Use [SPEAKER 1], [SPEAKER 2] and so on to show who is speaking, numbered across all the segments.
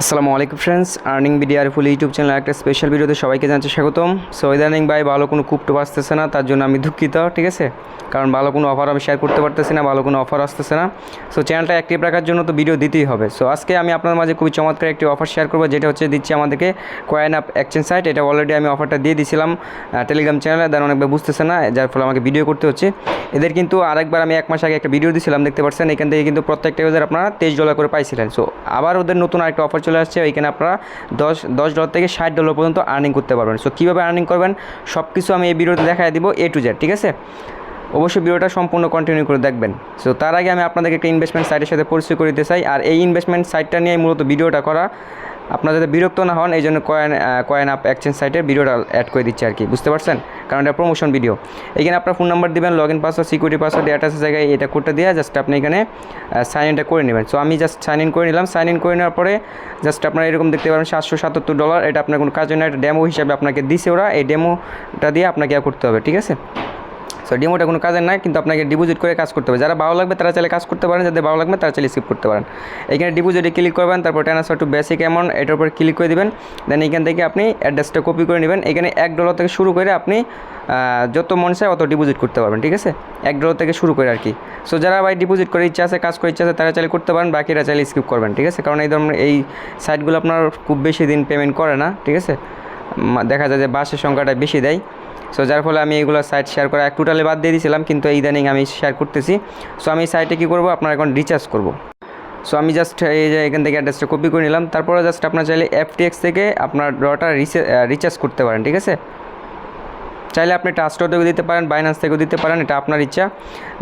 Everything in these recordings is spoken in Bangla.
[SPEAKER 1] আসসালামু আলাইকুম ফ্রেন্ডস, আর্নিং বিডিআর ফুল ইউটিউব চ্যানেল একটা স্পেশাল ভিডিওতে সবাইকে জানাচ্ছি স্বাগতম। সো ইদানিং ভাই ভালো কোনো কুপটো আসতেছে না, তার জন্য আমি দুঃখিত, ঠিক আছে। কারণ ভালো কোনো অফার আমি শেয়ার করতে পারতেছি না, ভালো কোনো অফার আসতেছে না। সো চ্যানেলটা অ্যাক্টিভ রাখার জন্য তো ভিডিও দিতেই হবে। সো আজকে আমি আপনার মাঝে খুবই চমৎকার একটি অফার শেয়ার করবো, যেটা হচ্ছে দিচ্ছি আমাদেরকে কয়েন আপ এক্সচেঞ্জ সাইট। এটা অলরেডি আমি অফারটা দিয়ে দিয়েছিলাম টেলিগ্রাম চ্যানেলে, দেন অনেকবার বুঝতেছে না, যার ফলে আমাকে ভিডিও করতে হচ্ছে। এদের কিন্তু আরেকবার আমি 1 মাস আগে একটা ভিডিও দিয়েছিলাম, দেখতে পাচ্ছেন। এখান থেকে কিন্তু প্রত্যেকটা ইউজার আপনারা $23 করে পাইছিলেন। সো আবার ওদের নতুন আরেকটা অফার চলে আসছে, এখানে আপনারা $10 থেকে $60 পর্যন্ত আর্নিং করতে পারবেন। সো কীভাবে আর্নিং করবেন সব কিছু আমি এই ভিডিওতে দেখাই দিব A to Z, ঠিক আছে। অবশ্যই ভিডিওটা সম্পূর্ণ কন্টিনিউ করে দেখবেন। সো তার আগে আমি আপনাদেরকে একটা ইনভেস্টমেন্ট সাইটের সাথে পরিচয় করে দিতে চাই। আর এই ইনভেস্টমেন্ট সাইটটা নিয়ে মূলত ভিডিওটা করা, আপনারা যাতে বিরক্ত না হন এই জন্য কয়েন আপ এক্সচেঞ্জ সাইটের ভিডিওটা অ্যাড করে দিচ্ছি আর কি, বুঝতে পারছেন। কারণ এটা প্রমোশন ভিডিও। এখানে আপনার ফোন নাম্বার দেবেন, log in password, security password, অ্যাটাচের জায়গায় এটা কোডটা দিয়ে জাস্ট আপনি এখানে সাইন ইনটা করে নেবেন। সো আমি জাস্ট সাইন ইন করে নিলাম। সাইন ইন করে নেওয়ার পরে জাস্ট আপনারা এরকম দেখতে পাবেন $777। এটা আপনার কোনো কাজের না, এটা ডেমো হিসাবে আপনাকে দিছে ওরা। এই ডেমোটা দিয়ে আপনাকে করতে হবে, ঠিক আছে। সো ডেমোটা কোনো কাজের না, কিন্তু আপনাকে ডিপোজিট করে কাজ করতে হবে। যারা ভালো লাগবে তারা চাইলে কাজ করতে পারেন, যাদের ভালো লাগবে তারা চাইলে স্কিপ করতে পারেন। এখানে ডিপোজিটে ক্লিক করবেন, তারপর ট্রান্সফার টু বেসিক অ্যামাউন্ট এটার উপর ক্লিক করে দেবেন। দেন এখান থেকে আপনি অ্যাড্রেসটা কপি করে নেবেন। এখানে $1 থেকে শুরু করে আপনি যত মন চায় অত ডিপোজিট করতে পারবেন, ঠিক আছে। $1 থেকে শুরু করে আর কি। সো যারা ভাই ডিপোজিট করে ইচ্ছা আছে, কাজ করে ইচ্ছা আছে, তারা চাইলে করতে পারেন, বাকিরা চাইলে স্কিপ করবেন, ঠিক আছে। কারণ এই ধরনের এই সাইটগুলো আপনার খুব বেশি দিন পেমেন্ট করে না, ঠিক আছে। দেখা যায় যে বাসের সংখ্যাটা বেশি দেয়। সো যার ফলে আমি এইগুলো সাইট শেয়ার করা টোটালি বাদ দিয়ে দিয়েছিলাম, কিন্তু ইদানিং আমি শেয়ার করতেছি। সো আমি সাইটে কী করবো, আপনার এখন রিচার্জ করব। সো আমি জাস্ট এই যে এখান থেকে অ্যাড্রেসটা কপি করে নিলাম। তারপরে জাস্ট আপনার চাইলে FTX থেকে আপনার ডলারটা রিচার্জ করতে পারেন, ঠিক আছে। চাইলে আপনি ট্রাস্টর থেকেও দিতে পারেন, বাইন্যান্স থেকেও দিতে পারেন, এটা আপনার ইচ্ছা।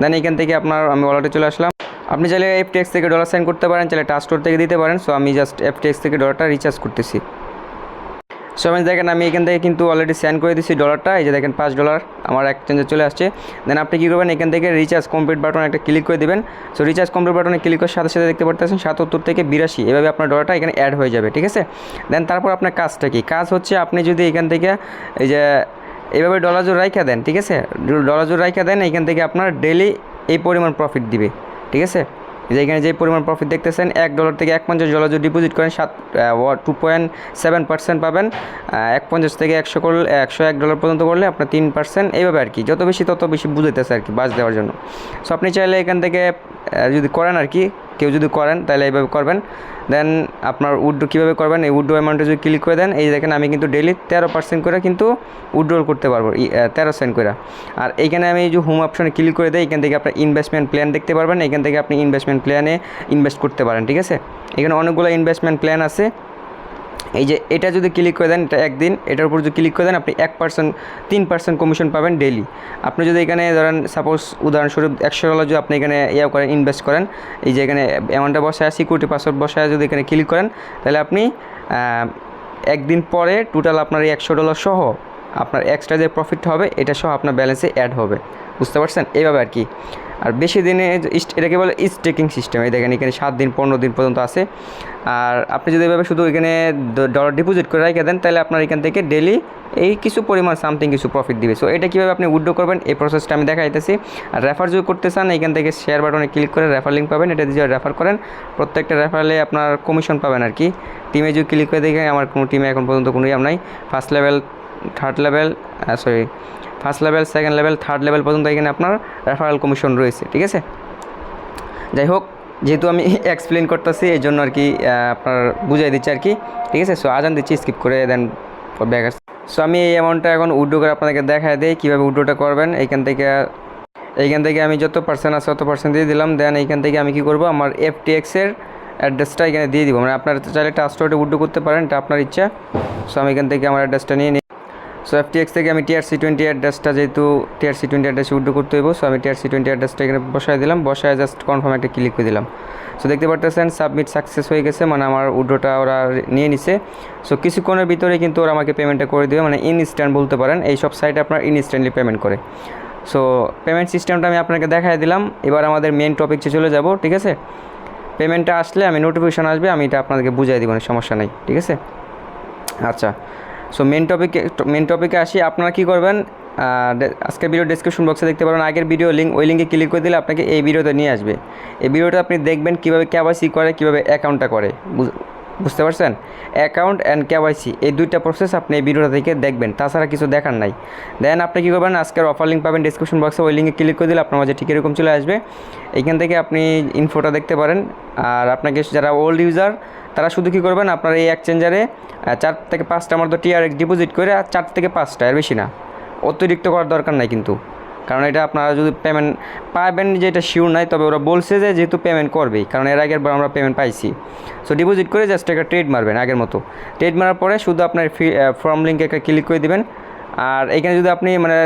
[SPEAKER 1] দেন এখান থেকে আপনার আমি ওয়ালেটে চলে আসলাম। আপনি চাইলে FTX থেকে ডলার সেন্ড করতে পারেন, চাইলে ট্রাস্টর থেকে দিতে পারেন। সো আমি জাস্ট FTX থেকে ডলারটা রিচার্জ করতেছি। সো আমি দেখেন আমি এখান থেকে কিন্তু অলরেডি সেন্ড করে দিচ্ছি ডলারটা। এই যে দেখেন $5 আমার এক্সচেঞ্জে চলে আসছে। দেন আপনি কী করবেন, এখান থেকে রিচার্জ কমপ্লিট বাটন একটা ক্লিক করে দেবেন। সো রিচার্জ কমপ্লিট বাটনে ক্লিক করার সাথে সাথে দেখতে পাচ্ছেন 77 থেকে 82 এভাবে আপনার ডলারটা এখানে অ্যাড হয়ে যাবে, ঠিক আছে। দেন তারপর আপনার কাজটা কি, কাজ হচ্ছে আপনি যদি এখান থেকে এই যে এইভাবে ডলার জোর রাইখা দেন, ঠিক আছে। ডলার জোর রাইখা দেন, এখান থেকে আপনার ডেলি এই পরিমাণ প্রফিট দিবে, ঠিক আছে। যে এখানে যে পরিমাণ প্রফিট দেখতেছেন, $1 থেকে $50 যদি ডিপোজিট করেন 2.7% পাবেন। 50 থেকে 100 করলে $101 পর্যন্ত করলে আপনার 3%, এইভাবে আর কি। যত বেশি তত বেশি বুঝাইতেছে আর কি, বাজ দেওয়ার জন্য। সো আপনি চাইলে এখান থেকে যদি করেন আর কি, কেউ যদি করেন তাহলে এইভাবে করবেন। দেন আপনার উইথড্র কীভাবে করবেন, এই উইথড্র অ্যামাউন্টে যদি ক্লিক করে দেন, এই দেখেন আমি কিন্তু ডেলি 13% করে কিন্তু উইথড্রল করতে পারবো, 13 সেন্ট করে। আর এইখানে আমি এই যে হোম অপশনে ক্লিক করে দেয়, এখান থেকে আপনার ইনভেস্টমেন্ট প্ল্যান দেখতে পারবেন। এখান থেকে আপনি ইনভেস্টমেন্ট প্ল্যানে ইনভেস্ট করতে পারেন, ঠিক আছে। এখানে অনেকগুলো ইনভেস্টমেন্ট প্ল্যান আছে। এই যে এটা যদি ক্লিক করে দেন, এটা একদিন, এটার উপর যদি ক্লিক করে দেন আপনি 3% কমিশন পাবেন ডেইলি। আপনি যদি এখানে ধরেন সাপোজ উদাহরণস্বরূপ $100 যদি আপনি এখানে করেন, ইনভেস্ট করেন, এই যে এখানে অ্যামাউন্টটা বসায়, সিকিউরিটি পাসওয়ার্ড বসায় যদি এখানে ক্লিক করেন, তাহলে আপনি একদিন পরে টোটাল আপনার এই $100 সহ আপনার এক্সট্রা যে প্রফিট হবে এটা সহ আপনার ব্যালেন্সে অ্যাড হবে, বুঝতে পারছেন। এইভাবে আর কি। আর বেশি দিনে এটাকে বলে স্টেকিং সিস্টেম। এই দেখেন এখানে 7 দিন 15 দিন পর্যন্ত আছে। আর আপনি যদি এভাবে শুধু এখানে ডলার ডিপোজিট করে রেখে দেন, তাহলে আপনার এখান থেকে ডেলি এই কিছু পরিমাণ সামথিং কিছু প্রফিট দিবে। সো এটা কীভাবে আপনি উইথড্র করবেন এই প্রসেসটা আমি দেখাইতেছি। আর রেফার যদি করতে চান, এখান থেকে শেয়ার বাটনে ক্লিক করে রেফার লিঙ্ক পাবেন, এটা দিয়ে রেফার করেন, প্রত্যেকটা রেফারেলে আপনার কমিশন পাবেন আর কি। টিমে যদি ক্লিক করে দেখেন, আমার কোনো টিমে এখন পর্যন্ত কোনো ইয়ে নাই। First level, second level, third level পর্যন্ত এখানে আপনার রেফারেল কমিশন রয়েছে, ঠিক আছে। যাই হোক, যেহেতু আমি এক্সপ্লেন করতেছি এই জন্য আর কি আপনার বুঝাই দিচ্ছি আর কি, ঠিক আছে। সো আজান দিচ্ছি, স্কিপ করে দেন ব্যাক আসছে। সো আমি এই অ্যামাউন্টটা এখন উইথড্র করে আপনাদেরকে দেখায় দিই কীভাবে উইথড্রটা করবেন। এইখান থেকে আমি যত পার্সেন্ট আছে তত পার্সেন্ট দিয়ে দিলাম। দেন এইখান থেকে আমি কী করবো, আমার FTX-এর অ্যাড্রেসটা এখানে দিয়ে দিব। মানে আপনারা চাইলে ট্রাস্টে উইথড্র করতে পারেন, এটা আপনার ইচ্ছা। সো আমি এখান থেকে আমার অ্যাড্রেসটা নিয়ে নিই। সো FTX থেকে আমি TRC20 অ্যাড্রেসটা, যেহেতু TRC20 অ্যাড্রেসে উইথড্র করতে হইব, সো আমি TRC20 অ্যাড্রেসটা এখানে বসায় দিলাম। বসায় জাস্ট কনফার্ম একটা ক্লিক করে দিলাম। সো দেখতে পারতেছেন সাবমিট সাকসেস হয়ে গেছে, মানে আমার উইথড্রটা ওরা নিয়ে নিছে। সো কিছুক্ষণের ভিতরে কিন্তু ওরা আমাকে পেমেন্টটা করে দেবে, মানে ইনস্ট্যান্ট বলতে পারেন। এই সব সাইটে আপনার ইনস্ট্যান্টলি পেমেন্ট করে। সো পেমেন্ট সিস্টেমটা আমি আপনাকে দেখাই দিলাম। এবার আমাদের মেন টপিকে চলে যাব, ঠিক আছে। পেমেন্টটা আসলে আমি নোটিফিকেশন আসবে, আমি এটা আপনাদেরকে বুঝাই দিব, সমস্যা নেই, ঠিক আছে। আচ্ছা, সো মেন টপিকে আসি। আপনারা কী করবেন, আজকের ভিডিও ডেসক্রিপশন বক্সে দেখতে পারেন আগের ভিডিও লিঙ্ক, ওই লিঙ্কে ক্লিক করে দিলে আপনাকে এই ভিডিওতে নিয়ে আসবে। এই ভিডিওটা আপনি দেখবেন কীভাবে KYC করে, কীভাবে অ্যাকাউন্টটা করে, বুঝতে পারছেন? অ্যাকাউন্ট অ্যান্ড কেওয়াইসি এই দুইটা প্রসেস আপনি এই ভিডিওটা থেকে দেখবেন, তাছাড়া কিছু দেখার নাই। দেন আপনি কী করবেন, আজকের অফার লিঙ্ক পাবেন ডিসক্রিপশন বক্সে, ওই লিঙ্কে ক্লিক করে দিলে আপনার মাঝে ঠিক এরকম চলে আসবে। এইখান থেকে আপনি ইনফোটা দেখতে পারেন। আর আপনাকে যারা ওল্ড ইউজার তারা শুধু কী করবেন, আপনার এই এক্সচেঞ্জারে 4 থেকে 5টার মতো টিআরএক্স ডিপোজিট করে 4 থেকে 5টা, এর বেশি না, অতিরিক্ত করার দরকার নাই কিন্তু। কারণ এটা আপনারা যদি পেমেন্ট পাবেন যে এটা শিওর নাই, তবে ওরা বলছে যে যেহেতু পেমেন্ট করবেই, কারণ এর আগের বার আমরা পেমেন্ট পাইছি। সো ডিপোজিট করে জাস্ট একটা ট্রেড মারবেন আগের মতো। ট্রেড মারার পরে শুধু আপনার ফর্ম লিঙ্কে একটা ক্লিক করে দিবেন। আর এখানে যদি আপনি মানে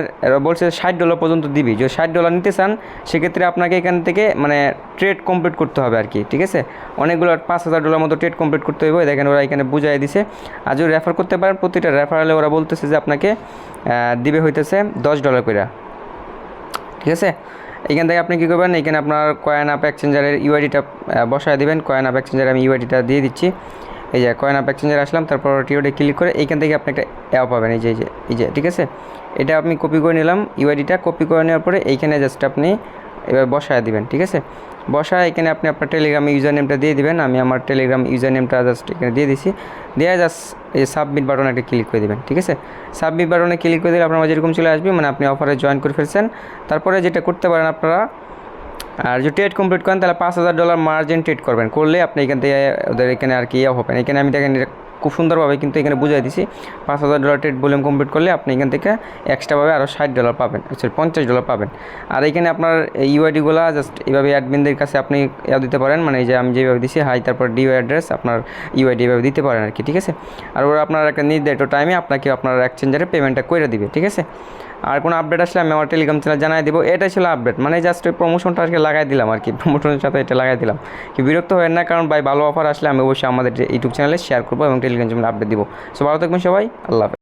[SPEAKER 1] বলছে $60 পর্যন্ত দিবি, যদি $60 নিতে চান সেক্ষেত্রে আপনাকে এখান থেকে মানে ট্রেড কমপ্লিট করতে হবে আর কি, ঠিক আছে? অনেকগুলো $5000 মতো ট্রেড কমপ্লিট করতে হবে, দেখেন ওরা এখানে বুঝাই দিছে। আর যদি রেফার করতে পারেন, প্রতিটা রেফারেলে ওরা বলতেছে যে আপনাকে দিবে হইতেছে $10 করে, ঠিক আছে? এখান থেকে আপনি কী করবেন, এখানে আপনার কয়েন আপ এক্সচেঞ্জারের ইউআইডিটা বসায় দেবেন। কয়েন আপ এক্সচেঞ্জারে আমি ইউআইডিটা দিয়ে দিচ্ছি। এই যে কয়েন আপ এক্সচেঞ্জারে আসলাম, তারপর টিওডে ক্লিক করে এইখান থেকে আপনি একটা অ্যাপ পাবেন, এই যে ঠিক আছে? এটা আপনি কপি করে নিলাম, ইউআইডিটা কপি করে নেওয়ার পরে এইখানে জাস্ট আপনি এবার বসায় দিবেন, ঠিক আছে? বসায় এখানে আপনি আপনার টেলিগ্রাম ইউজার নেমটা দিয়ে দিবেন। আমি আমার টেলিগ্রাম ইউজার নেমটা জাস্ট এখানে দিয়ে দিছি। দিয়ে জাস্ট এই সাবমিট বাটনে একটা ক্লিক করে দেবেন, ঠিক আছে? সাবমিট বাটনে ক্লিক করে দিলে আপনার মাঝে এরকম চলে আসবে, মানে আপনি অফারে জয়েন করে ফেলছেন। তারপরে যেটা করতে পারেন আপনারা, আর যদি ট্রেড কমপ্লিট করেন তাহলে $5000 মার্জিন ট্রেড করবেন, করলে আপনি এখান থেকে ওদের এখানে আর কি হবেন। এখানে আমি দেখেন খুব সুন্দরভাবে কিন্তু এখানে বুঝাই দিছি, $5000 ট্রেড ভলিউম কমপ্লিট করলে আপনি এখান থেকে এক্সট্রাভাবে আরও $60 পাবেন, সরি $50 পাবেন। আর এখানে আপনার ইউআইডিগুলো জাস্ট এইভাবে অ্যাডমিনদের কাছে আপনি দিতে পারেন, মানে এই যে আমি যেভাবে দিছি হাই, তারপর ডিও অ্যাড্রেস, আপনার ইউআইডি এভাবে দিতে পারেন আর কি, ঠিক আছে? আর ওরা আপনার একটা নির্ধারিত টাইমে আপনাকে আপনার এক্সচেঞ্জারে পেমেন্টটা করে দিবে, ঠিক আছে? আর কোনো আপডেট আসলে আমি আমার টেলিগ্রাম চ্যানেল জানাই দেবো। এটাই ছিল আপডেট, মানে জাস্ট ওই প্রমোশনটা আজকে লাগাই দিলাম আর কি, প্রমোশনের সাথে এটা লাগাই দিলাম। কি বিরক্ত হয় না, কারণ ভাই ভালো অফার আসলে আমি অবশ্যই আমাদের ইউটিউব চ্যানেলে শেয়ার করবো এবং টেলিগ্রাম চ্যানেলে আপডেট দিব। সো ভালো থাকবেন সবাই, আল্লাহ হাফেজ।